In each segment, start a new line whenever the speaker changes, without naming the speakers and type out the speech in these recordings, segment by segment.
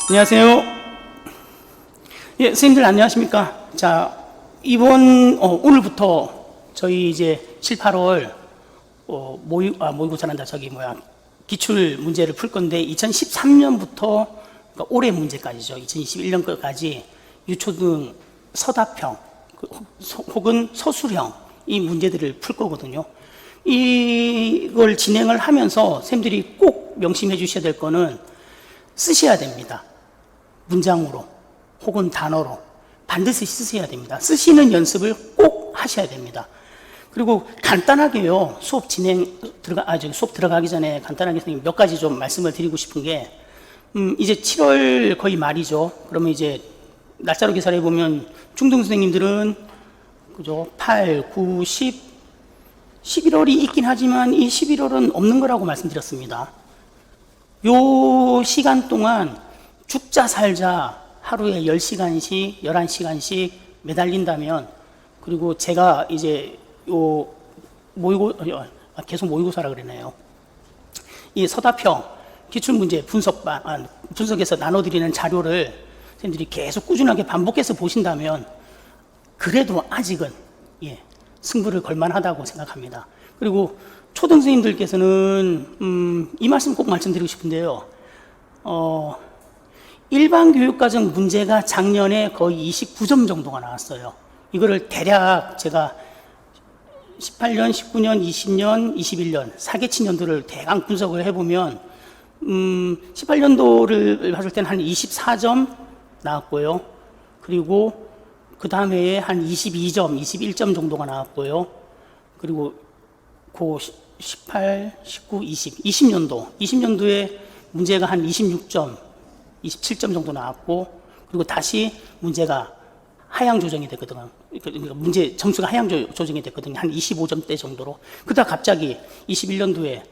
안녕하세요. 예, 선생님들 안녕하십니까? 자, 오늘부터 저희 이제 7, 8월 모의고사란다. 기출 문제를 풀 건데 2013년부터 그러니까 올해 문제까지죠. 2021년까지 유초등 서답형 혹은 서술형 이 문제들을 풀 거거든요. 이걸 진행을 하면서 선생님들이 꼭 명심해 주셔야 될 거는 쓰셔야 됩니다. 문장으로 혹은 단어로 반드시 쓰셔야 됩니다. 쓰시는 연습을 꼭 하셔야 됩니다. 그리고 간단하게요, 수업 들어가기 전에 간단하게 선생님 몇 가지 좀 말씀을 드리고 싶은 게, 이제 7월 거의 말이죠. 그러면 이제 날짜로 계산해 보면 중등 선생님들은 그죠, 8, 9, 10, 11월이 있긴 하지만 이 11월은 없는 거라고 말씀드렸습니다. 요 시간 동안 죽자 살자 하루에 10시간씩, 11시간씩 매달린다면, 그리고 제가 이제 계속 모의고사라 그러네요. 이 서답형 기출문제 분석해서 나눠드리는 자료를 선생님들이 계속 꾸준하게 반복해서 보신다면, 그래도 아직은 승부를 걸만하다고 생각합니다. 그리고 초등생님들께서는 이 말씀 꼭 말씀드리고 싶은데요. 일반 교육과정 문제가 작년에 거의 29점 정도가 나왔어요. 이거를 대략 제가 18년, 19년, 20년, 21년 4개치 년도를 대강 분석을 해보면 18년도를 봤을 때는 한 24점 나왔고요. 그리고 그 다음 해에 한 22점, 21점 정도가 나왔고요. 그리고 그 18, 19, 20년도에 문제가 한 26점, 27점 정도 나왔고, 그리고 다시 문제가 하향 조정이 됐거든요. 그러니까 문제 점수가 하향 조정이 됐거든요. 한 25점대 정도로. 그러다 갑자기 21년도에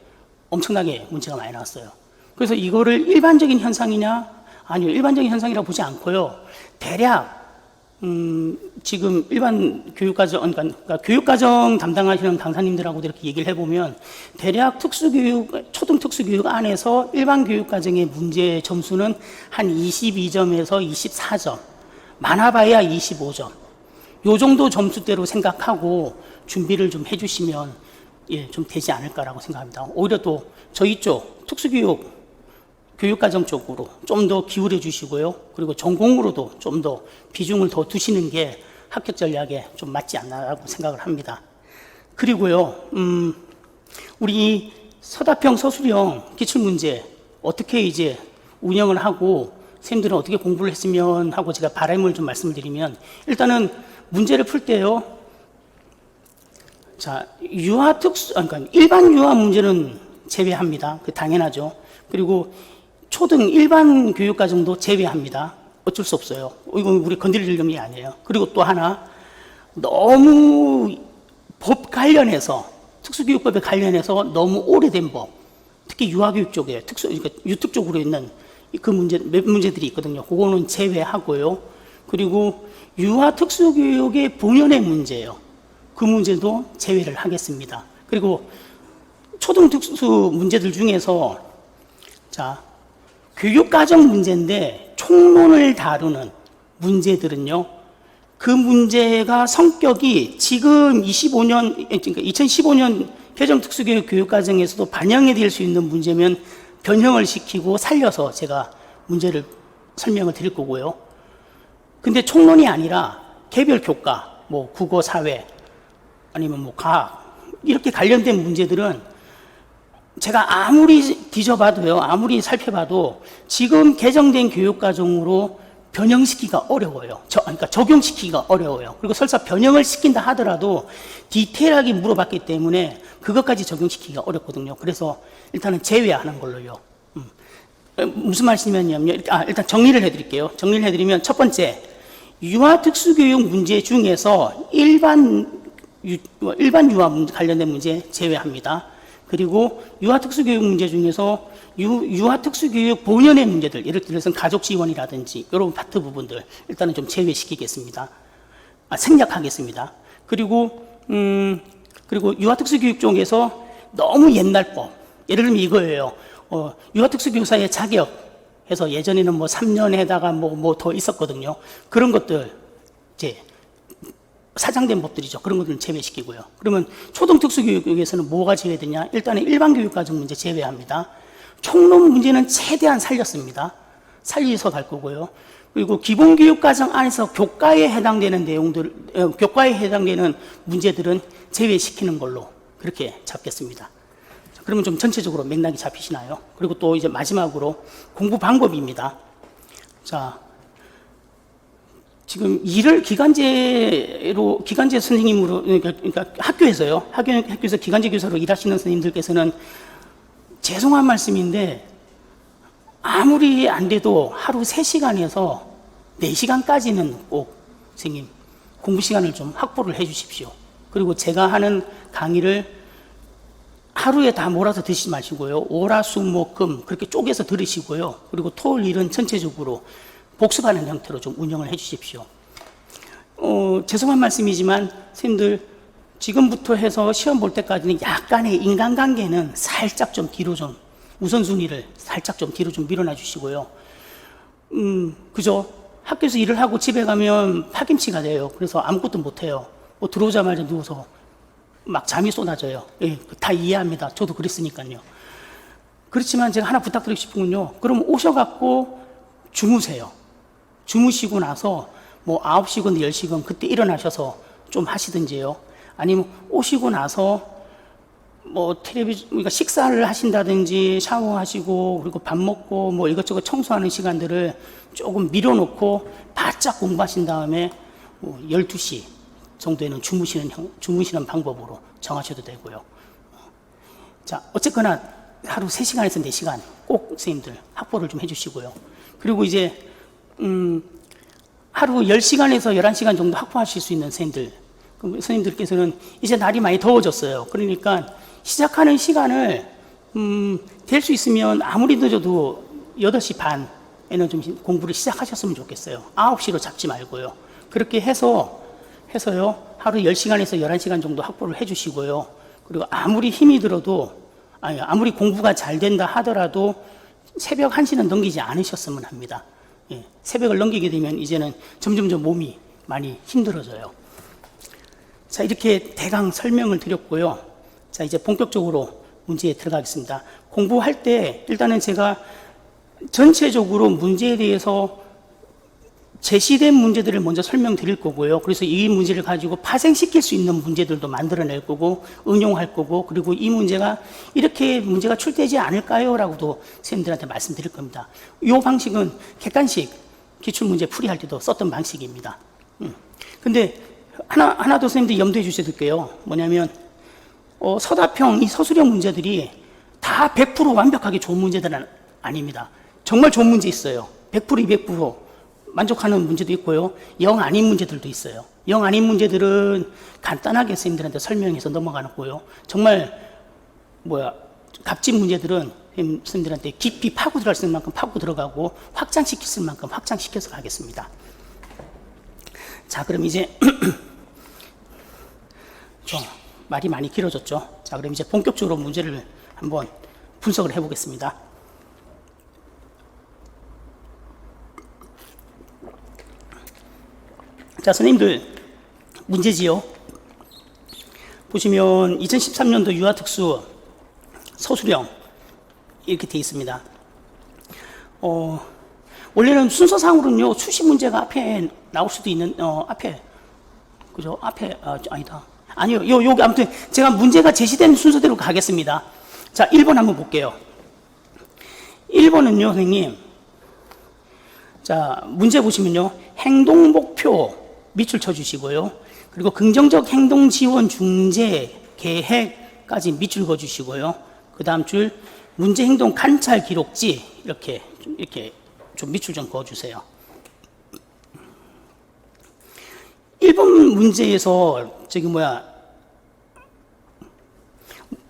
엄청나게 문제가 많이 나왔어요. 그래서 이거를 일반적인 현상이냐? 아니요, 일반적인 현상이라고 보지 않고요. 대략 지금 일반 교육과정, 그러니까 교육과정 담당하시는 강사님들하고 이렇게 얘기를 해보면, 대략 초등 특수교육 안에서 일반 교육과정의 문제 점수는 한 22점에서 24점, 많아봐야 25점. 요 정도 점수대로 생각하고 준비를 좀 해주시면 좀 되지 않을까라고 생각합니다. 오히려 또 저희 쪽 교육과정 쪽으로 좀 더 기울여 주시고요. 그리고 전공으로도 좀 더 비중을 더 두시는 게 합격 전략에 좀 맞지 않나라고 생각을 합니다. 그리고요, 우리 서답형, 서술형 기출문제 어떻게 이제 운영을 하고 선생님들은 어떻게 공부를 했으면 하고 제가 바람을 좀 말씀을 드리면, 일단은 문제를 풀 때요, 자, 그러니까 일반 유아 문제는 제외합니다. 그 당연하죠. 그리고 초등 일반 교육과정도 제외합니다. 어쩔 수 없어요. 이건 우리 건드릴 점이 아니에요. 그리고 또 하나, 너무 법 관련해서, 특수교육법에 관련해서 너무 오래된 법, 특히 유아교육 쪽에 그러니까 유특 쪽으로 있는 몇 문제들이 있거든요. 그거는 제외하고요. 그리고 유아 특수교육의 본연의 문제예요. 그 문제도 제외를 하겠습니다. 그리고 초등 특수 문제들 중에서, 자, 교육과정 문제인데 총론을 다루는 문제들은요, 그 문제가 성격이 지금 2015년 개정 특수교육 교육과정에서도 반영이 될 수 있는 문제면 변형을 시키고 살려서 제가 문제를 설명을 드릴 거고요. 근데 총론이 아니라 개별 교과, 국어, 사회, 아니면 과학, 이렇게 관련된 문제들은 제가 아무리 뒤져봐도요, 아무리 살펴봐도 지금 개정된 교육과정으로 변형시키기가 어려워요. 그러니까 적용시키기가 어려워요. 그리고 설사 변형을 시킨다 하더라도 디테일하게 물어봤기 때문에 그것까지 적용시키기가 어렵거든요. 그래서 일단은 제외하는 걸로요. 무슨 말씀이냐면요, 일단 정리를 해드릴게요. 정리를 해드리면, 첫 번째, 유아 특수교육 문제 중에서 일반 유아 관련된 문제 제외합니다. 그리고 유아 특수교육 문제 중에서 유아 특수교육 본연의 문제들, 예를 들어서 가족 지원이라든지 이런 파트 부분들 일단은 좀 제외시키겠습니다. 생략하겠습니다. 그리고 유아 특수교육 쪽에서 너무 옛날 법, 예를 들면 이거예요. 유아 특수교사의 자격 해서 예전에는 뭐 3년에다가 뭐 더 있었거든요. 그런 것들 이제 사장된 법들이죠. 그런 것들은 제외시키고요. 그러면 초등특수교육에서는 뭐가 제외되냐? 일단은 일반교육과정 문제 제외합니다. 총론 문제는 최대한 살렸습니다. 살려서 갈 거고요. 그리고 기본교육과정 안에서 교과에 해당되는 내용들, 교과에 해당되는 문제들은 제외시키는 걸로 그렇게 잡겠습니다. 그러면 좀 전체적으로 맥락이 잡히시나요? 그리고 또 이제 마지막으로 공부 방법입니다. 자, 지금 일을 기간제 선생님으로, 그러니까 학교에서요. 학교에서 기간제 교사로 일하시는 선생님들께서는 죄송한 말씀인데 아무리 안 돼도 하루 3시간에서 4시간까지는 꼭 선생님 공부 시간을 좀 확보를 해 주십시오. 그리고 제가 하는 강의를 하루에 다 몰아서 듣지 마시고요. 월, 수, 목, 금 그렇게 쪼개서 들으시고요. 그리고 토요일 일은 전체적으로 복습하는 형태로 좀 운영을 해 주십시오. 죄송한 말씀이지만 선생님들 지금부터 해서 시험 볼 때까지는 약간의 인간관계는 살짝 좀 뒤로 좀 우선순위를 살짝 좀 뒤로 좀 밀어놔 주시고요. 그죠? 학교에서 일을 하고 집에 가면 파김치가 돼요. 그래서 아무것도 못해요. 뭐 들어오자마자 누워서 막 잠이 쏟아져요. 예, 다 이해합니다. 저도 그랬으니까요. 그렇지만 제가 하나 부탁드리고 싶은 건요. 그럼 오셔갖고 주무세요. 주무시고 나서 뭐 9시건 10시건 그때 일어나셔서 좀 하시든지요. 아니면 오시고 나서 뭐 그러니까 식사를 하신다든지 샤워하시고 그리고 밥 먹고 뭐 이것저것 청소하는 시간들을 조금 밀어놓고 바짝 공부하신 다음에 뭐 12시 정도에는 주무시는 방법으로 정하셔도 되고요. 자, 어쨌거나 하루 3시간에서 4시간 꼭 선생님들 확보를 좀 해주시고요. 그리고 이제 하루 10시간에서 11시간 정도 확보하실 수 있는 선생님들께서는 이제 날이 많이 더워졌어요. 그러니까 시작하는 시간을 될 수 있으면 아무리 늦어도 8시 반에는 좀 공부를 시작하셨으면 좋겠어요. 9시로 잡지 말고요. 그렇게 해서요 하루 10시간에서 11시간 정도 확보를 해 주시고요. 그리고 아무리 힘이 들어도 아무리 공부가 잘 된다 하더라도 새벽 1시는 넘기지 않으셨으면 합니다. 예, 새벽을 넘기게 되면 이제는 점점점 몸이 많이 힘들어져요. 자, 이렇게 대강 설명을 드렸고요. 자, 이제 본격적으로 문제에 들어가겠습니다. 공부할 때 일단은 제가 전체적으로 문제에 대해서 제시된 문제들을 먼저 설명드릴 거고요. 그래서 이 문제를 가지고 파생시킬 수 있는 문제들도 만들어낼 거고 응용할 거고, 그리고 이 문제가 이렇게 문제가 출제되지 않을까요? 라고도 선생님들한테 말씀드릴 겁니다. 이 방식은 객관식 기출문제 풀이할 때도 썼던 방식입니다. 근데 하나 더 선생님들이 염두해 주셔야 될 게요. 뭐냐면 서답형 이 서술형 문제들이 다 100% 완벽하게 좋은 문제들은 아닙니다. 정말 좋은 문제 있어요. 100% 200% 만족하는 문제도 있고요. 영 아닌 문제들도 있어요. 영 아닌 문제들은 간단하게 선생님들한테 설명해서 넘어가는 거고요. 정말 값진 문제들은 선생님들한테 깊이 파고 들어갈 수 있는 만큼 파고 들어가고 확장시킬 수 있는 만큼 확장시켜서 가겠습니다. 자, 그럼 이제 말이 많이 길어졌죠. 자, 그럼 이제 본격적으로 문제를 한번 분석을 해보겠습니다. 자, 선생님들 문제지요. 보시면 2013년도 유아특수 서술형 이렇게 되어 있습니다. 원래는 순서상으로는요 수시 문제가 앞에 나올 수도 있는 그죠? 아니다. 아니요. 여기 아무튼 제가 문제가 제시된 순서대로 가겠습니다. 자, 1번 한번 볼게요. 1번은요, 선생님. 자, 문제 보시면요. 행동 목표 밑줄 쳐 주시고요. 그리고 긍정적 행동 지원 중재 계획까지 밑줄 그어 주시고요. 그 다음 줄 문제 행동 관찰 기록지 이렇게 좀 밑줄 좀 그어 주세요. 1번 문제에서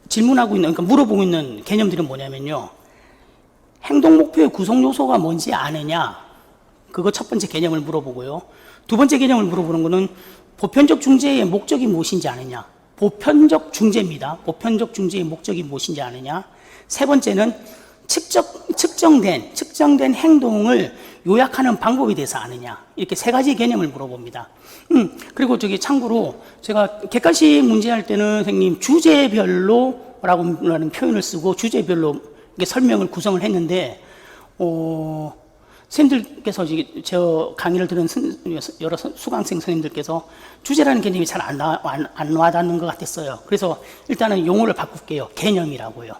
질문하고 있는, 그러니까 물어보고 있는 개념들은 뭐냐면요. 행동 목표의 구성 요소가 뭔지 아느냐? 그거 첫 번째 개념을 물어보고요. 두 번째 개념을 물어보는 거는 보편적 중재의 목적이 무엇인지 아느냐? 보편적 중재입니다. 보편적 중재의 목적이 무엇인지 아느냐? 세 번째는 측정된 행동을 요약하는 방법에 대해서 아느냐. 이렇게 세 가지 개념을 물어봅니다. 그리고 참고로 제가 객관식 문제할 때는 선생님 주제별로라는 표현을 쓰고 주제별로 이게 설명을 구성을 했는데, 선생님들께서 저 강의를 들은 여러 수강생 선생님들께서 주제라는 개념이 잘 안 와닿는 것 같았어요. 그래서 일단은 용어를 바꿀게요. 개념이라고요.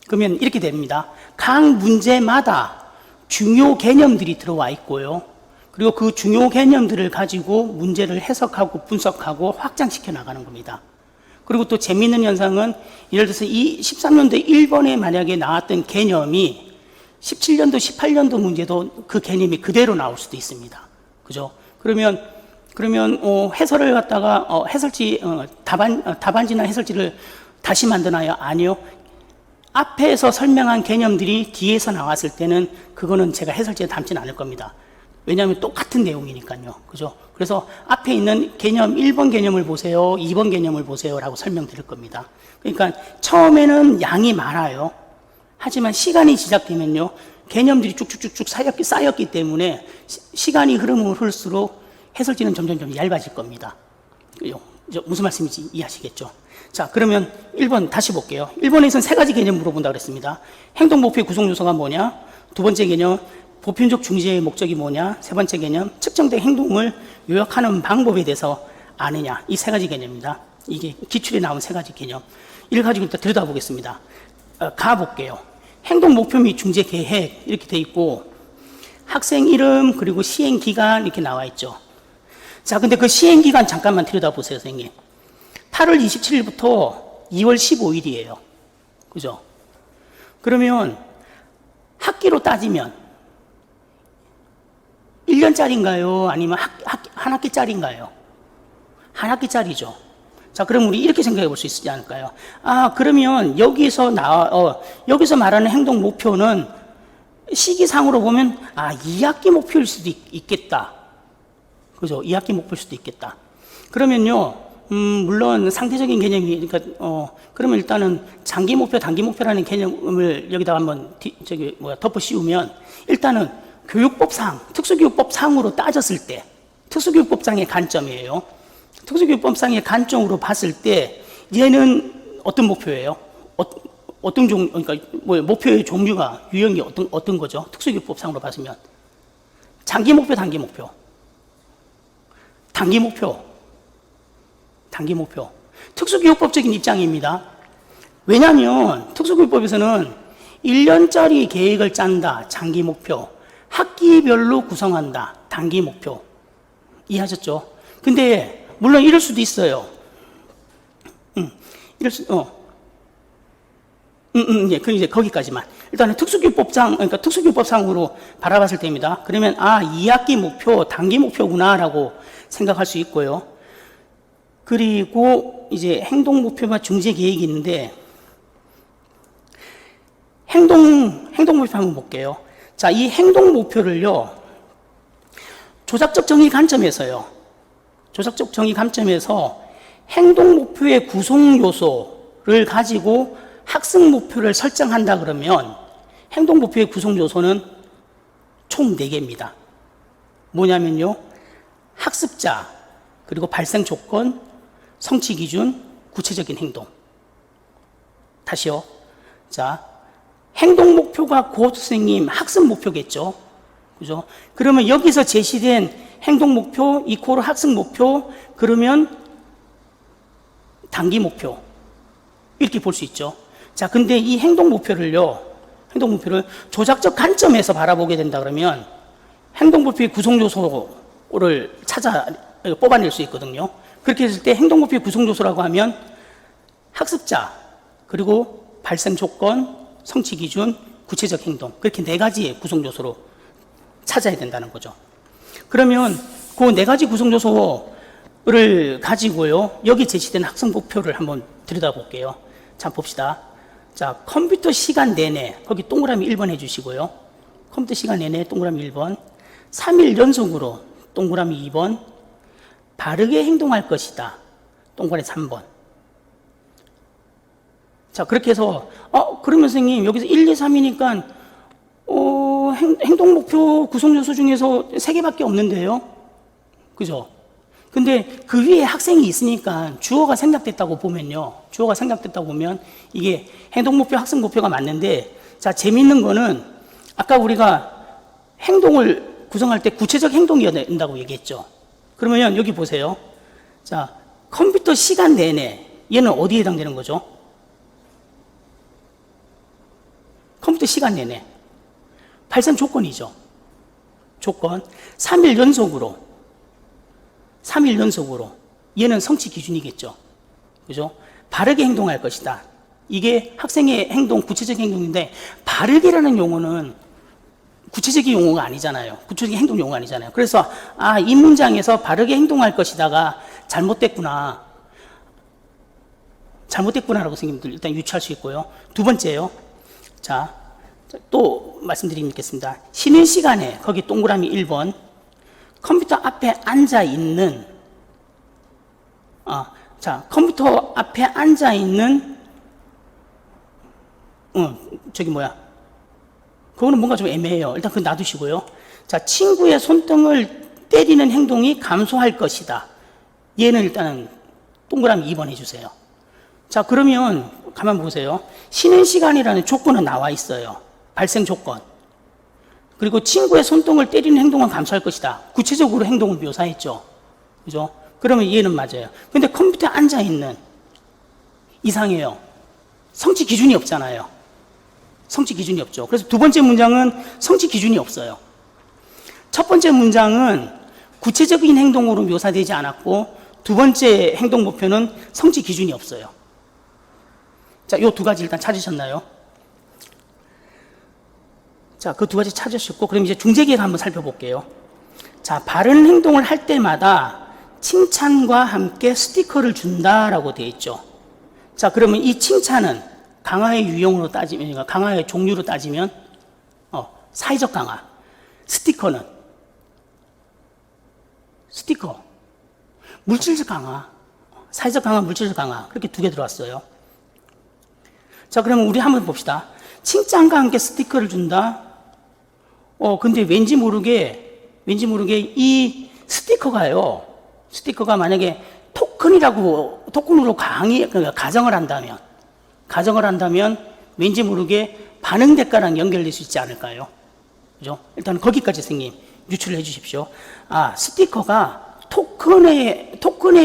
그러면 이렇게 됩니다. 각 문제마다 중요 개념들이 들어와 있고요. 그리고 그 중요 개념들을 가지고 문제를 해석하고 분석하고 확장시켜 나가는 겁니다. 그리고 또 재미있는 현상은 예를 들어서 이 13년도 1번에 만약에 나왔던 개념이 17년도, 18년도 문제도 그 개념이 그대로 나올 수도 있습니다. 그죠? 그러면 해설을 갖다가 답안지나 해설지를 다시 만드나요? 아니요. 앞에서 설명한 개념들이 뒤에서 나왔을 때는 그거는 제가 해설지에 담지는 않을 겁니다. 왜냐하면 똑같은 내용이니까요. 그죠? 그래서 앞에 있는 개념 1번 개념을 보세요, 2번 개념을 보세요 라고 설명드릴 겁니다. 그러니까 처음에는 양이 많아요. 하지만 시간이 시작되면요, 개념들이 쭉쭉쭉쭉 쌓였기 때문에 시간이 흐르면 흐를수록 해설지는 점점 얇아질 겁니다. 무슨 말씀인지 이해하시겠죠? 자, 그러면 1번 다시 볼게요. 1번에서는 세 가지 개념 물어본다고 그랬습니다. 행동 목표의 구성 요소가 뭐냐? 두 번째 개념, 보편적 중재의 목적이 뭐냐? 세 번째 개념, 측정된 행동을 요약하는 방법에 대해서 아느냐? 이 세 가지 개념입니다. 이게 기출에 나온 세 가지 개념. 이를 가지고 일단 들여다보겠습니다. 가볼게요. 행동 목표 및 중재 계획 이렇게 돼 있고, 학생 이름 그리고 시행 기간 이렇게 나와 있죠. 자, 근데 그 시행 기간 잠깐만 들여다보세요, 선생님. 8월 27일부터 2월 15일이에요. 그죠? 그러면 학기로 따지면 1년짜리인가요? 아니면 한 학기짜리인가요? 한 학기짜리죠. 자, 그럼 우리 이렇게 생각해 볼 수 있지 않을까요? 그러면 여기서 말하는 행동 목표는 시기상으로 보면 2학기 목표일 수도 있겠다. 그죠? 2학기 목표일 수도 있겠다. 그러면요, 물론 상대적인 개념이, 그러면 일단은 장기 목표, 단기 목표라는 개념을 여기다가 한번 덮어 씌우면, 일단은 교육법상, 특수교육법상으로 따졌을 때, 특수교육법상의 관점이에요. 특수교육법상의 관점으로 봤을 때, 얘는 어떤 목표예요? 그러니까 목표의 종류가, 유형이 어떤 거죠? 특수교육법상으로 봤으면. 장기 목표, 단기 목표. 단기 목표. 특수교육법적인 입장입니다. 왜냐하면 특수교육법에서는 1년짜리 계획을 짠다. 장기 목표. 학기별로 구성한다. 단기 목표. 이해하셨죠? 근데 물론 이럴 수도 있어요. 그 이제 거기까지만. 일단은 특수교육법상으로 바라봤을 때입니다. 그러면 2학기 목표, 단기 목표구나라고 생각할 수 있고요. 그리고 이제 행동 목표와 중재 계획이 있는데, 행동 목표 한번 볼게요. 자, 이 행동 목표를요, 조작적 정의 관점에서 행동 목표의 구성 요소를 가지고 학습 목표를 설정한다 그러면 행동 목표의 구성 요소는 총 4개입니다. 뭐냐면요, 학습자, 그리고 발생 조건, 성취 기준, 구체적인 행동. 다시요. 자, 행동 목표가 곧 선생님 학습 목표겠죠. 그죠? 그러면 여기서 제시된 행동 목표 이코르 학습 목표, 그러면 단기 목표. 이렇게 볼 수 있죠. 자, 근데 이 행동 목표를 조작적 관점에서 바라보게 된다 그러면 행동 목표의 구성 요소를 뽑아낼 수 있거든요. 그렇게 했을 때 행동 목표의 구성 요소라고 하면 학습자, 그리고 발생 조건, 성취 기준, 구체적 행동, 그렇게 4가지의 구성 요소로 찾아야 된다는 거죠. 그러면 그 4가지 구성 요소를 가지고요, 여기 제시된 학습 목표를 한번 들여다볼게요. 자, 봅시다. 자, 컴퓨터 시간 내내, 거기 동그라미 1번 해주시고요. 컴퓨터 시간 내내 동그라미 1번, 3일 연속으로 동그라미 2번, 바르게 행동할 것이다. 동그라미 3번. 자, 그렇게 해서, 그러면 선생님, 여기서 1, 2, 3이니까, 행동목표 구성요소 중에서 3개밖에 없는데요? 그죠? 근데 그 위에 학생이 있으니까 주어가 생략됐다고 보면요. 주어가 생략됐다고 보면 이게 행동목표, 학생목표가 맞는데, 자, 재밌는 거는 아까 우리가 행동을 구성할 때 구체적 행동이어야 된다고 얘기했죠. 그러면 여기 보세요. 자, 컴퓨터 시간 내내, 얘는 어디에 해당되는 거죠? 컴퓨터 시간 내내. 발생 조건이죠. 조건. 3일 연속으로. 얘는 성취 기준이겠죠. 그죠? 바르게 행동할 것이다. 이게 학생의 행동, 구체적 행동인데, 바르게라는 용어는 구체적인 용어가 아니잖아요. 구체적인 행동 용어가 아니잖아요. 그래서, 이 문장에서 바르게 행동할 것이다가 잘못됐구나라고 선생님들 일단 유추할 수 있고요. 두 번째요. 자, 또 말씀드리겠습니다. 쉬는 시간에, 거기 동그라미 1번, 컴퓨터 앞에 앉아 있는, 컴퓨터 앞에 앉아 있는, 그거는 뭔가 좀 애매해요. 일단 그건 놔두시고요. 자, 친구의 손등을 때리는 행동이 감소할 것이다. 얘는 일단은 동그라미 2번 해주세요. 자, 그러면 가만 보세요. 쉬는 시간이라는 조건은 나와 있어요. 발생 조건. 그리고 친구의 손등을 때리는 행동은 감소할 것이다. 구체적으로 행동을 묘사했죠. 그죠? 그러면 얘는 맞아요. 근데 컴퓨터에 앉아있는, 이상해요. 성취 기준이 없잖아요. 성취 기준이 없죠. 그래서 두 번째 문장은 성취 기준이 없어요. 첫 번째 문장은 구체적인 행동으로 묘사되지 않았고, 두 번째 행동 목표는 성취 기준이 없어요. 자, 요 두 가지 일단 찾으셨나요? 자, 그 두 가지 찾으셨고, 그럼 이제 중재기획 한번 살펴볼게요. 자, 바른 행동을 할 때마다 칭찬과 함께 스티커를 준다라고 되어 있죠. 자, 그러면 이 칭찬은 강화의 유형으로 따지면, 강화의 종류로 따지면, 사회적 강화. 스티커는, 물질적 강화. 사회적 강화, 물질적 강화. 그렇게 두 개 들어왔어요. 자, 그러면 우리 한번 봅시다. 칭찬과 함께 스티커를 준다. 근데 왠지 모르게 이 스티커가 만약에 토큰으로 가정을 한다면 왠지 모르게 반응 대가랑 연결될 수 있지 않을까요? 그죠? 일단 거기까지 선생님 유추를 해 주십시오. 스티커가 토큰의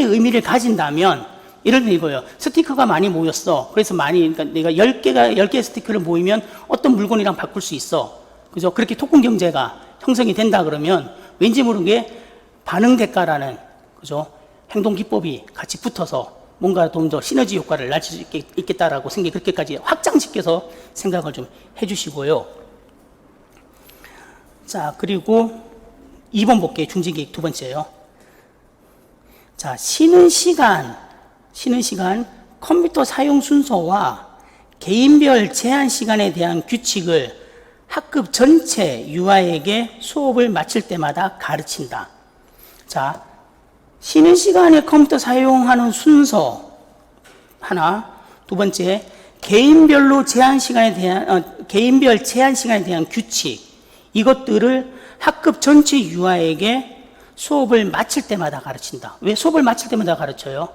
의미를 가진다면, 예를 들어 이거예요. 스티커가 많이 모였어. 그래서 그러니까 내가 10개 스티커를 모이면 어떤 물건이랑 바꿀 수 있어. 그죠? 그렇게 토큰 경제가 형성이 된다 그러면 왠지 모르게 반응 대가라는, 그죠? 행동 기법이 같이 붙어서 뭔가 좀 더 시너지 효과를 낼 수 있겠다라고 그렇게까지 확장시켜서 생각을 좀 해주시고요. 자, 그리고 2번 볼게요. 중지기획 두 번째요. 자, 쉬는 시간 컴퓨터 사용 순서와 개인별 제한 시간에 대한 규칙을 학급 전체 유아에게 수업을 마칠 때마다 가르친다. 자, 쉬는 시간에 컴퓨터 사용하는 순서 하나, 두 번째, 개인별 제한 시간에 대한 규칙, 이것들을 학급 전체 유아에게 수업을 마칠 때마다 가르친다. 왜 수업을 마칠 때마다 가르쳐요?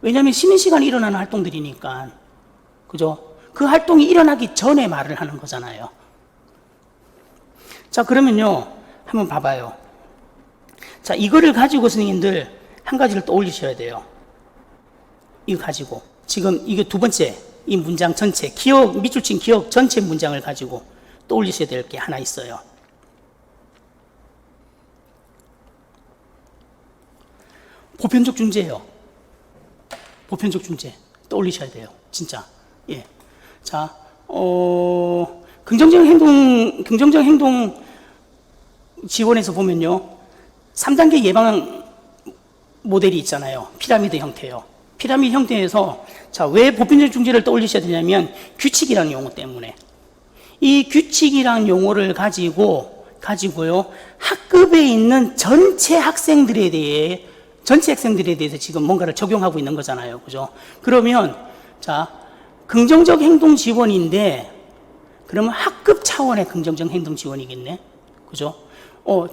왜냐하면 쉬는 시간에 일어나는 활동들이니까. 그죠? 그 활동이 일어나기 전에 말을 하는 거잖아요. 자, 그러면요, 한번 봐봐요. 자, 이거를 가지고 선생님들 한 가지를 떠올리셔야 돼요. 이거 가지고. 지금 이게 두 번째, 이 문장 전체, 밑줄 친 기억 전체 문장을 가지고 떠올리셔야 될 게 하나 있어요. 보편적 중재예요. 보편적 중재. 떠올리셔야 돼요. 진짜. 예. 자, 긍정적 행동 지원에서 보면요. 3단계 예방 모델이 있잖아요. 피라미드 형태요. 피라미드 형태에서, 자, 왜 보편적 중재를 떠올리셔야 되냐면, 규칙이라는 용어 때문에. 이 규칙이라는 용어를 가지고요. 학급에 있는 전체 학생들에 대해서 지금 뭔가를 적용하고 있는 거잖아요. 그죠? 그러면, 자, 긍정적 행동 지원인데 그러면 학급 차원의 긍정적 행동 지원이겠네. 그죠?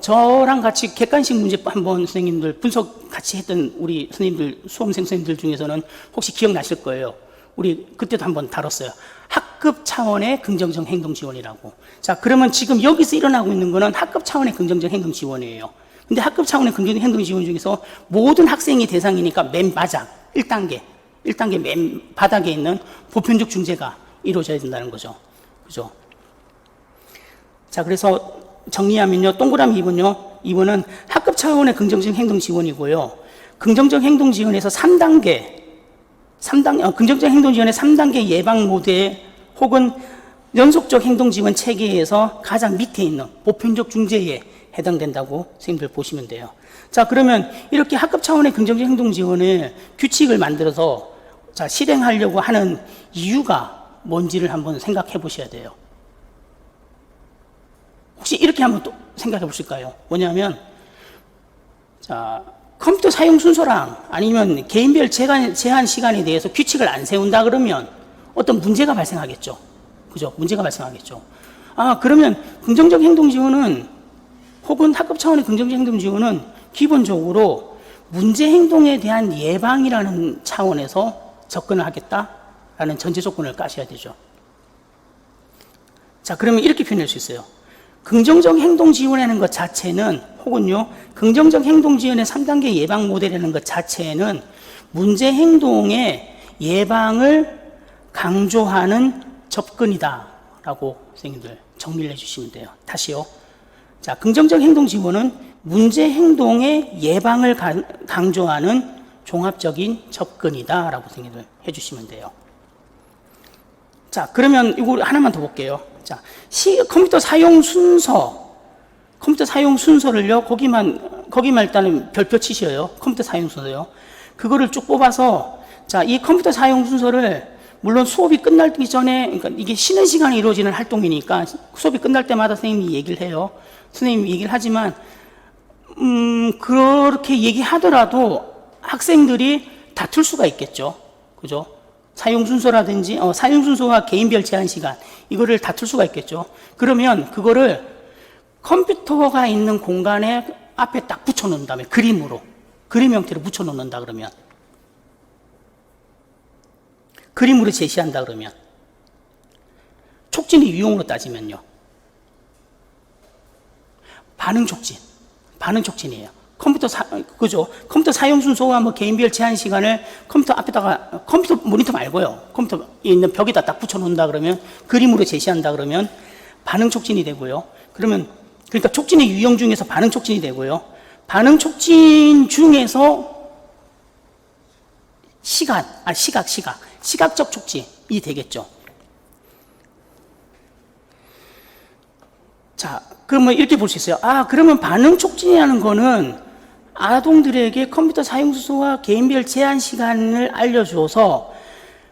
저랑 같이 객관식 문제 한번 선생님들 분석 같이 했던 우리 선생님들, 수험생 선생님들 중에서는 혹시 기억나실 거예요. 우리 그때도 한번 다뤘어요. 학급 차원의 긍정적 행동 지원이라고. 자, 그러면 지금 여기서 일어나고 있는 거는 학급 차원의 긍정적 행동 지원이에요. 근데 학급 차원의 긍정적 행동 지원 중에서 모든 학생이 대상이니까 맨 바닥, 1단계 맨 바닥에 있는 보편적 중재가 이루어져야 된다는 거죠. 그죠? 자, 그래서 정리하면요, 동그라미 2번은 학급 차원의 긍정적 행동 지원이고요. 긍정적 행동 지원에서 긍정적 행동 지원의 3단계 예방 모델 혹은 연속적 행동 지원 체계에서 가장 밑에 있는 보편적 중재에 해당된다고 선생님들 보시면 돼요. 자, 그러면 이렇게 학급 차원의 긍정적 행동 지원을 규칙을 만들어서 자, 실행하려고 하는 이유가 뭔지를 한번 생각해 보셔야 돼요. 혹시 이렇게 한번 또 생각해 보실까요? 뭐냐면, 자, 컴퓨터 사용 순서랑 아니면 개인별 제한 시간에 대해서 규칙을 안 세운다 그러면 어떤 문제가 발생하겠죠. 그죠? 문제가 발생하겠죠. 그러면 긍정적 행동 지원은 혹은 학급 차원의 긍정적 행동 지원은 기본적으로 문제 행동에 대한 예방이라는 차원에서 접근을 하겠다라는 전제 조건을 까셔야 되죠. 자, 그러면 이렇게 표현할 수 있어요. 긍정적 행동 지원이라는 것 자체는 혹은요, 긍정적 행동 지원의 3단계 예방 모델이라는 것 자체는 문제 행동의 예방을 강조하는 접근이다라고 선생님들 정리를 해주시면 돼요. 다시요. 자, 긍정적 행동 지원은 문제 행동의 예방을 강조하는 종합적인 접근이다라고 선생님들 해주시면 돼요. 자, 그러면 이거 하나만 더 볼게요. 자, 컴퓨터 사용 순서를요, 거기만 일단은 별표 치셔요. 컴퓨터 사용 순서요. 그거를 쭉 뽑아서, 자, 이 컴퓨터 사용 순서를, 물론 수업이 끝나기 전에, 그러니까 이게 쉬는 시간에 이루어지는 활동이니까 수업이 끝날 때마다 선생님이 얘기를 해요. 선생님이 얘기를 하지만, 그렇게 얘기하더라도 학생들이 다툴 수가 있겠죠. 그죠? 사용 순서라든지, 사용 순서와 개인별 제한 시간, 이거를 다툴 수가 있겠죠. 그러면 그거를 컴퓨터가 있는 공간에 앞에 딱 붙여놓는다면, 그림 형태로 붙여놓는다 그러면, 그림으로 제시한다 그러면, 촉진의 유형으로 따지면요, 반응 촉진이에요. 그죠? 컴퓨터 사용 순서와 뭐 개인별 제한 시간을 컴퓨터 앞에다가, 컴퓨터 모니터 말고요, 컴퓨터 있는 벽에다 딱 붙여놓는다 그러면, 그림으로 제시한다 그러면 반응 촉진이 되고요. 그러니까 촉진의 유형 중에서 반응 촉진이 되고요. 반응 촉진 중에서 시각적 촉진이 되겠죠. 자, 그러면 이렇게 볼 수 있어요. 그러면 반응 촉진이라는 거는 아동들에게 컴퓨터 사용 순서와 개인별 제한 시간을 알려줘서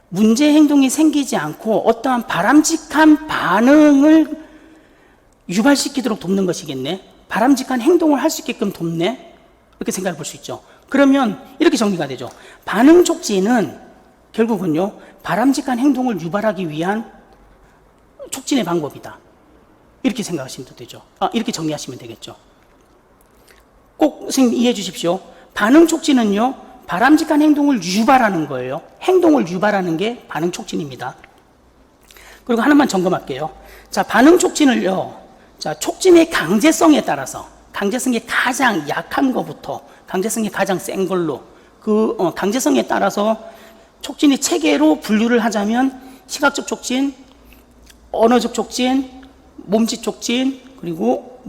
문제 행동이 생기지 않고 어떠한 바람직한 반응을 유발시키도록 돕는 것이겠네. 바람직한 행동을 할 수 있게끔 돕네. 이렇게 생각해 볼 수 있죠. 그러면 이렇게 정리가 되죠. 반응 촉진은 결국은요, 바람직한 행동을 유발하기 위한 촉진의 방법이다. 이렇게 생각하시면 되죠. 이렇게 정리하시면 되겠죠. 꼭 선생님 이해해 주십시오. 반응 촉진은요, 바람직한 행동을 유발하는 거예요. 행동을 유발하는 게 반응 촉진입니다. 그리고 하나만 점검할게요. 자, 반응 촉진을요, 자, 촉진의 강제성에 따라서, 강제성이 가장 약한 것부터 강제성이 가장 센 걸로, 강제성에 따라서 촉진의 체계로 분류를 하자면 시각적 촉진, 언어적 촉진, 몸짓 촉진, 그리고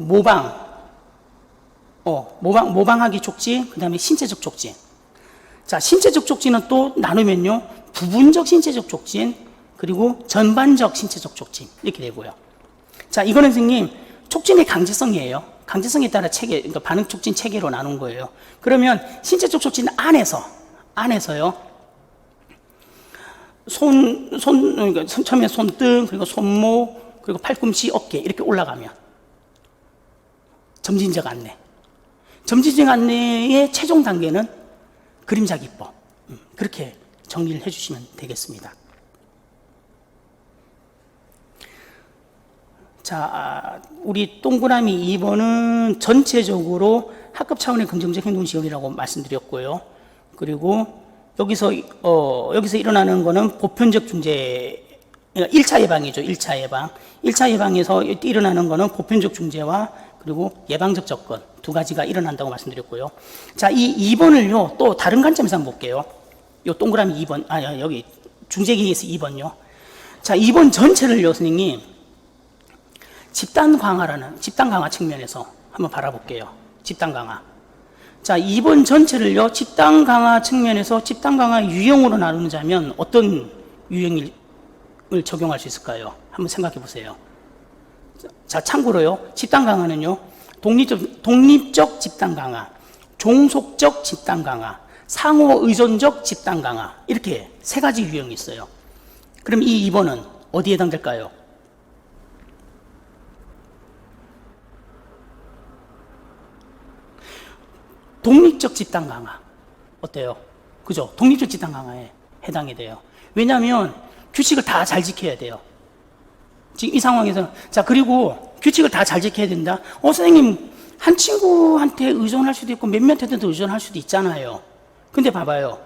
모방하기 촉진, 그 다음에 신체적 촉진. 자, 신체적 촉진은 또 나누면요, 부분적 신체적 촉진, 그리고 전반적 신체적 촉진, 이렇게 되고요. 자, 이거는 선생님, 촉진의 강제성이에요. 강제성에 따라 그러니까 반응 촉진 체계로 나눈 거예요. 그러면 신체적 촉진 안에서요, 그러니까 처음에 손등, 그리고 손목, 그리고 팔꿈치, 어깨, 이렇게 올라가면 점진적 안내의 최종 단계는 그림자 기법. 그렇게 정리를 해주시면 되겠습니다. 자, 우리 동그라미 2번은 전체적으로 학급 차원의 긍정적 행동 지원이라고 말씀드렸고요. 그리고 여기서 일어나는 거는 보편적 중재, 1차 예방이죠. 1차 예방. 1차 예방에서 일어나는 거는 보편적 중재와 그리고 예방적 접근 두 가지가 일어난다고 말씀드렸고요. 자, 이 2번을요, 또 다른 관점에서 한번 볼게요. 요 동그라미 2번, 여기 중재기에서 2번요. 자, 2번 전체를요, 선생님, 집단 강화 측면에서 한번 바라볼게요. 집단 강화. 자, 2번 전체를요, 집단 강화 측면에서 집단 강화 유형으로 나누자면 어떤 유형을 적용할 수 있을까요? 한번 생각해 보세요. 자, 참고로요, 집단 강화는요, 독립적 집단 강화, 종속적 집단 강화, 상호 의존적 집단 강화, 이렇게 세 가지 유형이 있어요. 그럼 이 2번은 어디에 해당될까요? 독립적 집단 강화. 어때요? 그죠? 독립적 집단 강화에 해당이 돼요. 왜냐하면 규칙을 다 잘 지켜야 돼요. 지금 이 상황에서는. 자, 그리고 규칙을 다 잘 지켜야 된다. 선생님, 한 친구한테 의존할 수도 있고 몇몇한테도 의존할 수도 있잖아요. 근데 봐봐요.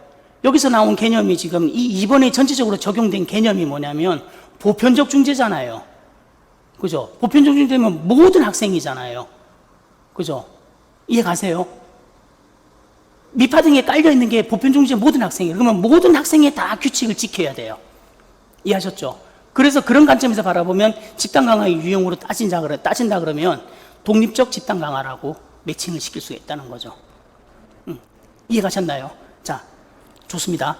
여기서 나온 개념이 지금 이 2번에 전체적으로 적용된 개념이 뭐냐면 보편적 중재잖아요. 그죠? 보편적 중재면 모든 학생이잖아요. 그죠? 이해 가세요? 밑바닥에 깔려있는 게 보편중재 모든 학생이에요. 그러면 모든 학생이 다 규칙을 지켜야 돼요. 이해하셨죠? 그래서 그런 관점에서 바라보면 집단 강화의 유형으로 따진다 그러면 독립적 집단 강화라고 매칭을 시킬 수가 있다는 거죠. 이해가셨나요? 자, 좋습니다.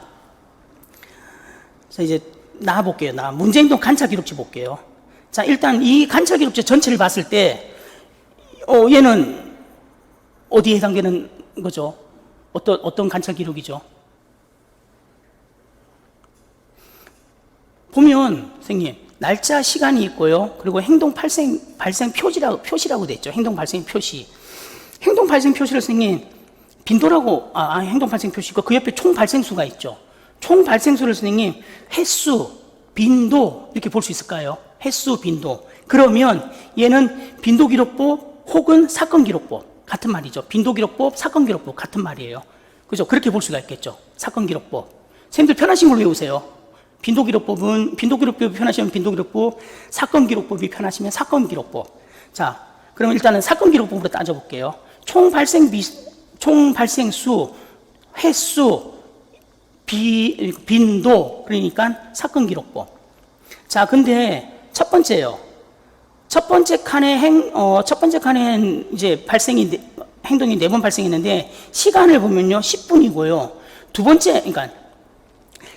자, 이제 나와볼게요. 문제행동 관찰기록지 볼게요. 자, 일단 이 관찰기록지 전체를 봤을 때, 얘는 어디에 해당되는 거죠? 어떤 관찰 기록이죠? 보면, 선생님, 날짜, 시간이 있고요. 그리고 행동 발생 표시라고 돼 있죠. 행동 발생 표시. 행동 발생 표시를 선생님, 빈도라고, 행동 발생 표시고 그 옆에 총 발생수가 있죠. 총 발생수를 선생님, 횟수, 빈도, 이렇게 볼 수 있을까요? 횟수, 빈도. 그러면 얘는 빈도기록법 혹은 사건기록법. 같은 말이죠. 빈도기록법, 사건기록법 같은 말이에요. 그죠? 그렇게 볼 수가 있겠죠. 사건기록법. 선생님들 편하신 걸로 외우세요. 빈도기록법이 편하시면 빈도기록법, 사건기록법이 편하시면 사건기록법. 자, 그럼 일단은 사건기록법으로 따져볼게요. 총 발생수, 횟수, 빈도, 그러니까 사건기록법. 자, 근데 첫 번째요. 첫 번째 칸에 이제 행동이 4번 발생했는데, 시간을 보면요, 10분이고요. 두 번째, 그러니까,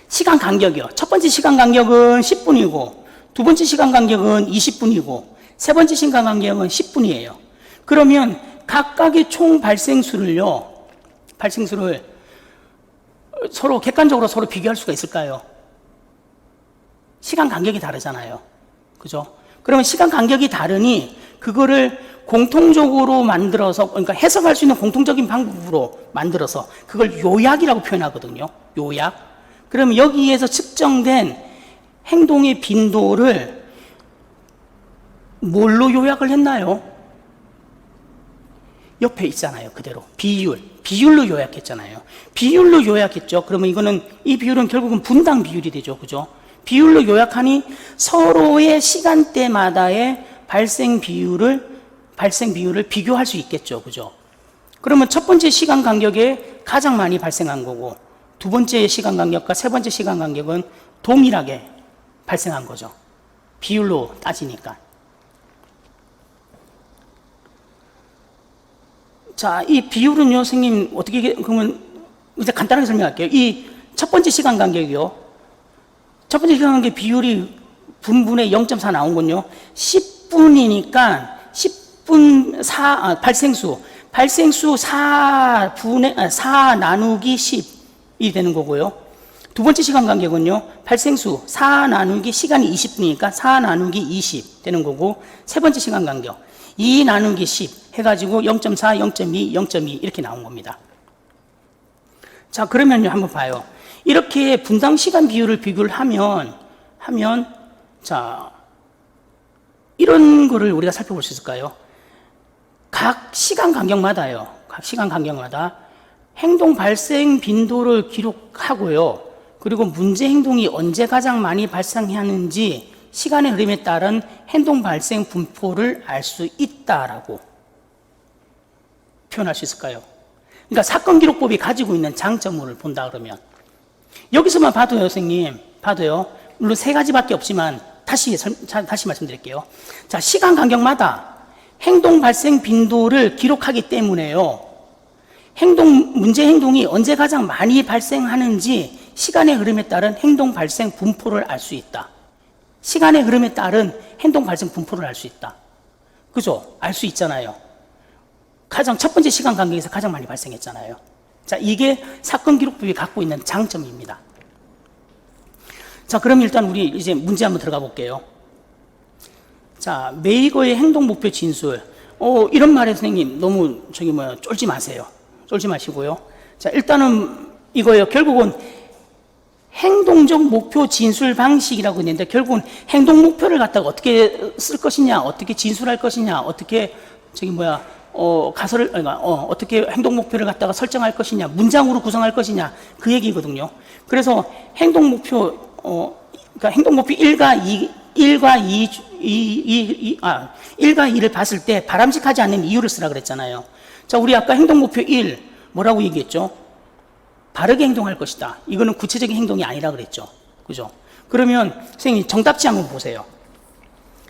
시간 간격이요. 첫 번째 시간 간격은 10분이고, 두 번째 시간 간격은 20분이고, 세 번째 시간 간격은 10분이에요. 그러면 각각의 총 발생수를 서로 객관적으로 서로 비교할 수가 있을까요? 시간 간격이 다르잖아요. 그죠? 그러면 시간 간격이 다르니 그거를 공통적으로 만들어서, 그러니까 해석할 수 있는 공통적인 방법으로 만들어서 그걸 요약이라고 표현하거든요. 요약. 그러면 여기에서 측정된 행동의 빈도를 뭘로 요약을 했나요? 옆에 있잖아요. 그대로. 비율로 요약했잖아요. 비율로 요약했죠. 그러면 이 비율은 결국은 분당 비율이 되죠. 그죠? 비율로 요약하니 서로의 시간대마다의 발생 비율을 비교할 수 있겠죠. 그죠? 그러면 첫 번째 시간 간격에 가장 많이 발생한 거고, 두 번째 시간 간격과 세 번째 시간 간격은 동일하게 발생한 거죠. 비율로 따지니까. 자, 이 비율은요, 선생님, 그러면 이제 간단하게 설명할게요. 이 첫 번째 시간 간격이요. 첫 번째 시간 간격 비율이 분분의 0.4 나온군요. 10분이니까 10분 발생수 4 나누기 10이 되는 거고요. 두 번째 시간 간격은요, 발생수 4 나누기 시간이 20분이니까 4 나누기 20 되는 거고, 세 번째 시간 간격 2 나누기 10 해가지고 0.4, 0.2, 0.2 이렇게 나온 겁니다. 자, 그러면요, 한번 봐요. 이렇게 분당 시간 비율을 비교를 하면, 자, 이런 거를 우리가 살펴볼 수 있을까요? 각 시간 간격마다요. 각 시간 간격마다 행동 발생 빈도를 기록하고요. 그리고 문제 행동이 언제 가장 많이 발생하는지 시간의 흐름에 따른 행동 발생 분포를 알 수 있다라고 표현할 수 있을까요? 그러니까 사건 기록법이 가지고 있는 장점을 본다 그러면 여기서만 봐도요, 선생님, 봐도요. 물론 세 가지밖에 없지만 다시 말씀드릴게요. 자, 시간 간격마다 행동 발생 빈도를 기록하기 때문에요. 문제 행동이 언제 가장 많이 발생하는지 시간의 흐름에 따른 행동 발생 분포를 알 수 있다. 시간의 흐름에 따른 행동 발생 분포를 알 수 있다. 그죠? 알 수 있잖아요. 가장 첫 번째 시간 간격에서 가장 많이 발생했잖아요. 자, 이게 사건 기록법이 갖고 있는 장점입니다. 자, 그럼 일단 우리 이제 문제 한번 들어가 볼게요. 자, 메이거의 행동 목표 진술. 이런 말에 선생님 너무 쫄지 마세요. 쫄지 마시고요. 자, 일단은 이거예요. 결국은 행동적 목표 진술 방식이라고 있는데 결국은 행동 목표를 갖다가 어떻게 쓸 것이냐, 어떻게 진술할 것이냐, 어떻게 어떻게 행동 목표를 갖다가 설정할 것이냐, 문장으로 구성할 것이냐, 그 얘기거든요. 그래서 행동 목표, 그러니까 행동 목표 1과 2를 봤을 때 바람직하지 않는 이유를 쓰라 그랬잖아요. 자, 우리 아까 행동 목표 1 뭐라고 얘기했죠? 바르게 행동할 것이다. 이거는 구체적인 행동이 아니라 그랬죠. 그죠? 그러면 선생님 정답지 한번 보세요.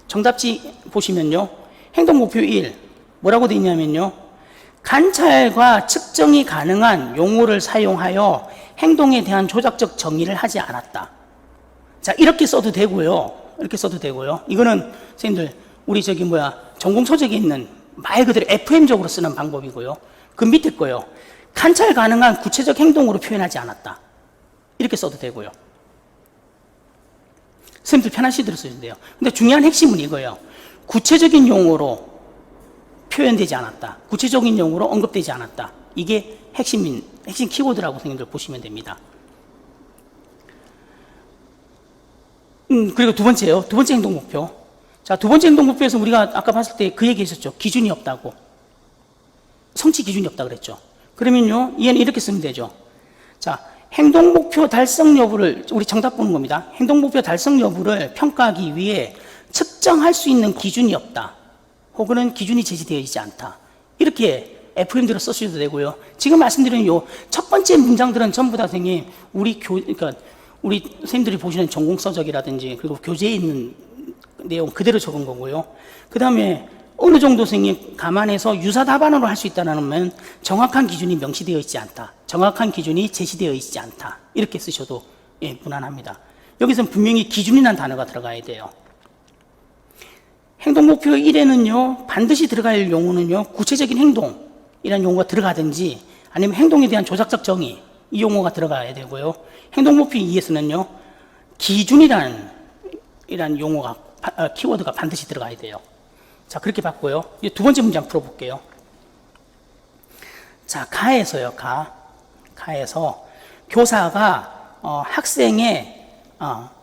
정답지 보시면요. 행동 목표 1 뭐라고 되어 있냐면요. 관찰과 측정이 가능한 용어를 사용하여 행동에 대한 조작적 정의를 하지 않았다. 자, 이렇게 써도 되고요. 이렇게 써도 되고요. 이거는 선생님들 우리 전공 서적에 있는 말 그대로 FM적으로 쓰는 방법이고요. 그 밑에 거요. 관찰 가능한 구체적 행동으로 표현하지 않았다. 이렇게 써도 되고요. 선생님들 편하신 대로 쓰시면 돼요. 근데 중요한 핵심은 이거예요. 구체적인 용어로 표현되지 않았다. 구체적인 용어로 언급되지 않았다. 이게 핵심 키워드라고 선생님들 보시면 됩니다. 그리고 두 번째요. 두 번째 행동 목표. 자, 두 번째 행동 목표에서 우리가 아까 봤을 때 그 얘기 했었죠. 기준이 없다고. 성취 기준이 없다 그랬죠. 그러면요, 얘는 이렇게 쓰면 되죠. 자, 행동 목표 달성 여부를, 우리 정답 보는 겁니다. 행동 목표 달성 여부를 평가하기 위해 측정할 수 있는 기준이 없다. 혹은 기준이 제시되어 있지 않다. 이렇게 FM대로 써주셔도 되고요. 지금 말씀드린 요 첫 번째 문장들은 전부 다 선생님, 그러니까 우리 선생님들이 보시는 전공서적이라든지 그리고 교재에 있는 내용 그대로 적은 거고요. 그 다음에 어느 정도 선생님 감안해서 유사 답안으로 할 수 있다는 정확한 기준이 명시되어 있지 않다. 정확한 기준이 제시되어 있지 않다. 이렇게 쓰셔도 무난합니다. 여기서는 분명히 기준이라는 단어가 들어가야 돼요. 행동 목표 1에는요, 반드시 들어갈 용어는요, 구체적인 행동이라는 용어가 들어가든지 아니면 행동에 대한 조작적 정의, 이 용어가 들어가야 되고요. 행동 목표 2에서는요, 기준이라는 용어가, 키워드가 반드시 들어가야 돼요. 자, 그렇게 봤고요. 이제 두 번째 문제 한번 풀어볼게요. 자, 가에서요, 가에서 교사가 학생의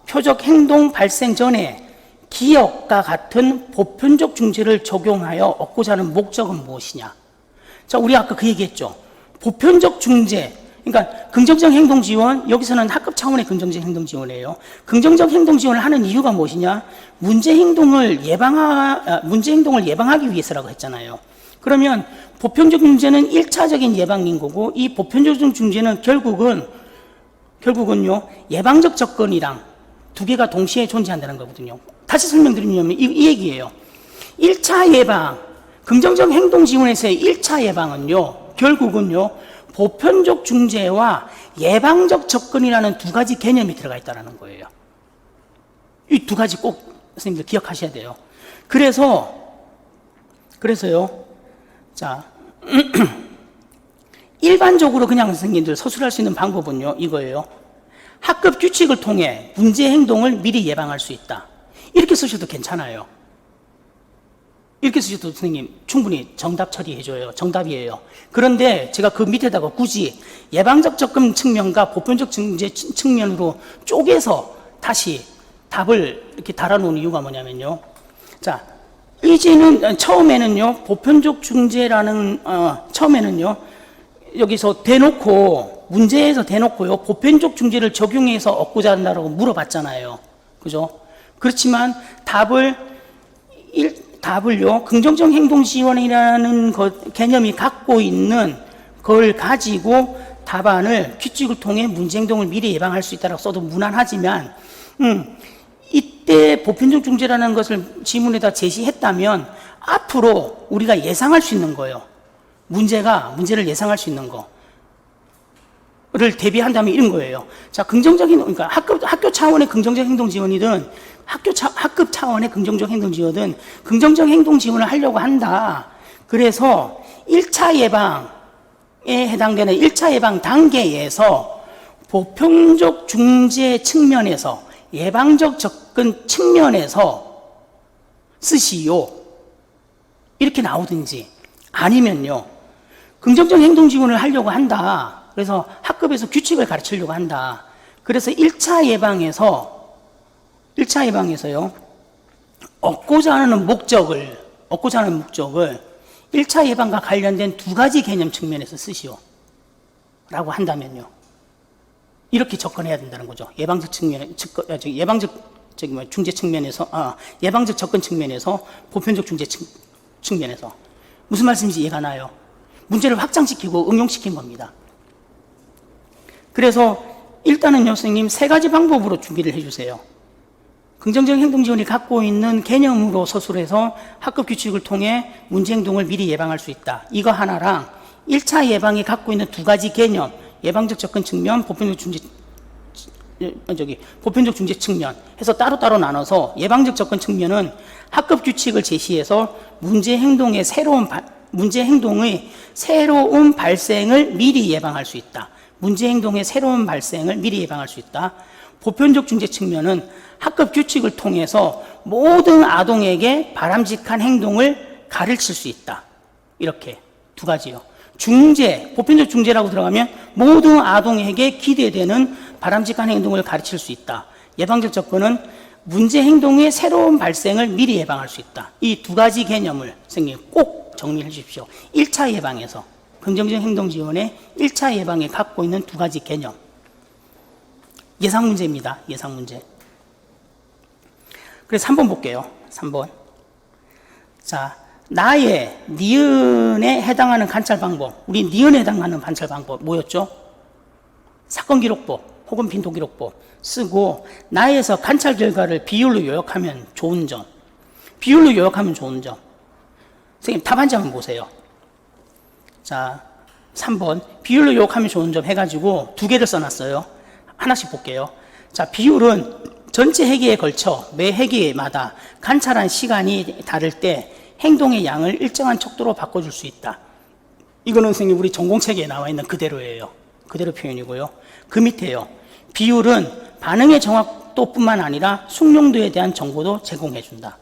표적 행동 발생 전에 기억과 같은 보편적 중재를 적용하여 얻고자 하는 목적은 무엇이냐? 자, 우리 아까 그 얘기했죠. 보편적 중재, 그러니까 긍정적 행동 지원, 여기서는 학급 차원의 긍정적 행동 지원이에요. 긍정적 행동 지원을 하는 이유가 무엇이냐? 문제 행동을 예방하기 위해서라고 했잖아요. 그러면 보편적 중재는 1차적인 예방인 거고, 이 보편적 중재는 결국은요, 예방적 접근이랑 두 개가 동시에 존재한다는 거거든요. 다시 설명드리면 이 얘기예요. 1차 예방, 긍정적 행동 지원에서의 1차 예방은요, 결국은요, 보편적 중재와 예방적 접근이라는 두 가지 개념이 들어가 있다는 거예요. 이 두 가지 꼭 선생님들 기억하셔야 돼요. 그래서요, 자, 일반적으로 그냥 선생님들 서술할 수 있는 방법은요, 이거예요. 학급 규칙을 통해 문제 행동을 미리 예방할 수 있다. 이렇게 쓰셔도 괜찮아요. 이렇게 쓰셔도 선생님 충분히 정답 처리해줘요. 정답이에요. 그런데 제가 그 밑에다가 굳이 예방적 접근 측면과 보편적 중재 측면으로 쪼개서 다시 답을 이렇게 달아놓은 이유가 뭐냐면요. 자, 이제는 처음에는요, 보편적 중재라는 처음에는요, 여기서 대놓고 문제에서 대놓고요, 보편적 중재를 적용해서 얻고자 한다고 물어봤잖아요. 그죠? 그렇지만 답을요, 긍정적 행동 지원이라는 개념이 갖고 있는 걸 가지고 답안을 규칙을 통해 문제 행동을 미리 예방할 수 있다고 써도 무난하지만, 이때 보편적 중재라는 것을 지문에다 제시했다면 앞으로 우리가 예상할 수 있는 거예요. 문제를 예상할 수 있는 거를 대비한다면 이런 거예요. 자, 그러니까 학교 차원의 긍정적 행동 지원이든 학급 차원의 긍정적 행동 지원이든 긍정적 행동 지원을 하려고 한다. 그래서 1차 예방에 해당되는 1차 예방 단계에서 보편적 중재 측면에서 예방적 접근 측면에서 쓰시오. 이렇게 나오든지 아니면요. 긍정적 행동 지원을 하려고 한다. 그래서 학급에서 규칙을 가르치려고 한다. 그래서 1차 예방에서요. 얻고자 하는 목적을 1차 예방과 관련된 두 가지 개념 측면에서 쓰시오. 라고 한다면요. 이렇게 접근해야 된다는 거죠. 예방적 중재 측면에서, 예방적 접근 측면에서, 보편적 중재 측면에서. 무슨 말씀인지 이해가 나요? 문제를 확장시키고 응용시킨 겁니다. 그래서 일단은요, 선생님, 세 가지 방법으로 준비를 해주세요. 긍정적 행동 지원이 갖고 있는 개념으로 서술해서 학급 규칙을 통해 문제 행동을 미리 예방할 수 있다. 이거 하나랑 1차 예방이 갖고 있는 두 가지 개념, 예방적 접근 측면, 보편적 중재 측면 해서 따로따로 나눠서 예방적 접근 측면은 학급 규칙을 제시해서 문제 행동의 새로운 발생을 미리 예방할 수 있다. 문제 행동의 새로운 발생을 미리 예방할 수 있다. 보편적 중재 측면은 학급 규칙을 통해서 모든 아동에게 바람직한 행동을 가르칠 수 있다. 이렇게 두 가지요. 보편적 중재라고 들어가면 모든 아동에게 기대되는 바람직한 행동을 가르칠 수 있다. 예방적 접근은 문제 행동의 새로운 발생을 미리 예방할 수 있다. 이 두 가지 개념을 선생님 꼭 정리해 주십시오. 1차 예방에서 긍정적 행동 지원의 1차 예방에 갖고 있는 두 가지 개념. 예상 문제입니다. 예상 문제. 그래서 3번 볼게요. 3번. 자, 니은에 해당하는 관찰 방법. 우리 니은에 해당하는 관찰 방법 뭐였죠? 사건 기록법 혹은 빈도 기록법 쓰고 나에서 관찰 결과를 비율로 요약하면 좋은 점. 비율로 요약하면 좋은 점. 선생님 답 한 장만 보세요. 자, 3번 비율로 요약하면 좋은 점 해가지고 두 개를 써놨어요. 하나씩 볼게요. 자, 비율은 전체 회계에 걸쳐 매 회계마다 관찰한 시간이 다를 때 행동의 양을 일정한 척도로 바꿔줄 수 있다. 이거는 선생님 우리 전공책에 나와 있는 그대로예요. 그대로 표현이고요. 그 밑에요. 비율은 반응의 정확도뿐만 아니라 숙련도에 대한 정보도 제공해준다.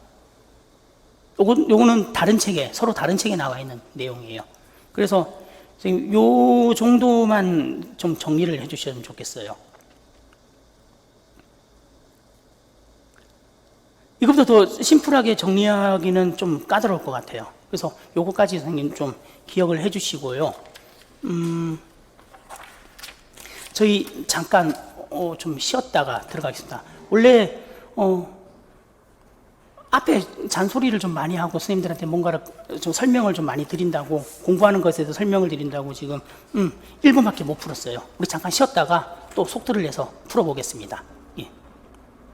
요거는 서로 다른 책에 나와 있는 내용이에요. 그래서 선생님 요 정도만 좀 정리를 해주시면 좋겠어요. 이것보다 더 심플하게 정리하기는 좀 까다로울 것 같아요. 그래서 요거까지 선생님 좀 기억을 해 주시고요. 저희 잠깐 좀 쉬었다가 들어가겠습니다. 원래 앞에 잔소리를 좀 많이 하고 선생님들한테 뭔가를 좀 설명을 좀 많이 드린다고, 공부하는 것에 대해서 설명을 드린다고 지금 1분밖에 못 풀었어요. 우리 잠깐 쉬었다가 또 속도를 내서 풀어보겠습니다.